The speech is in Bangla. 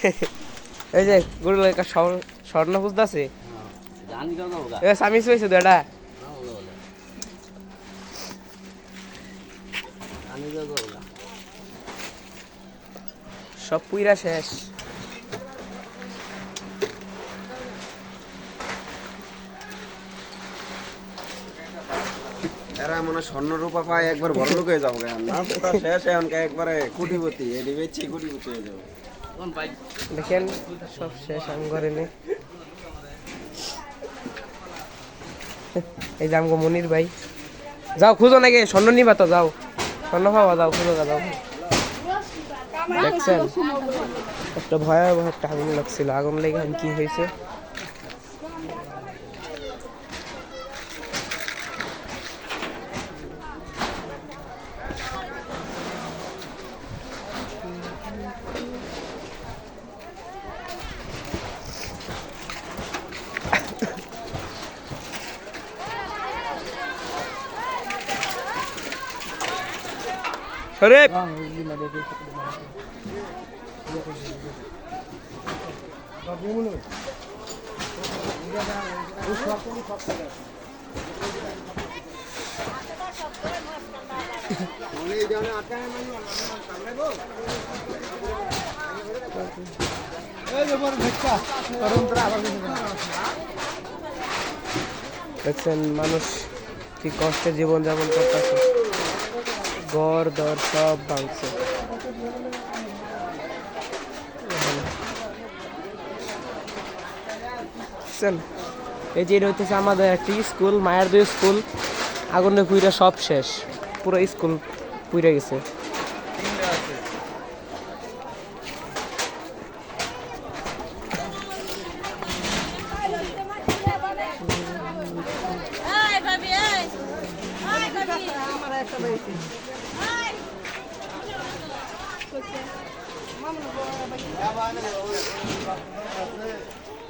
এই যে গরু একটা স্বর্ণ খুঁজতেছে স্বামী হয়েছে তো এটা সব পুইরা শেষ। এরা মনে স্বর্ণ রূপা পায় একবার বড় লোক হয়ে যাবো না শেষ এখনকে একবারে কোটিপতি এটি বেচছি কোটিপতি হয়ে যাবো। দেখেন সব শেষ আম ঘরে নে এই যে আমগো মনির ভাই যাও খুঁজো নাকি স্বর্ণ নিবা তো যাও স্বর্ণ পাওয়া যাও খুঁজো যাও। দেখছেন একটা ভয়াবহ একটা আগুন লাগছিল আগুন লেগে কি হয়েছে শরীফ দেখছেন মানুষ কি কষ্টে জীবন যাপন করতেছে ঘর দর সব ভাঙছে। এই যে এটা হইতেছে আমাদের একটি স্কুল মায়ের দুই স্কুল আগুনে পুইরা সব শেষ পুরো স্কুল পুইরা গেছে।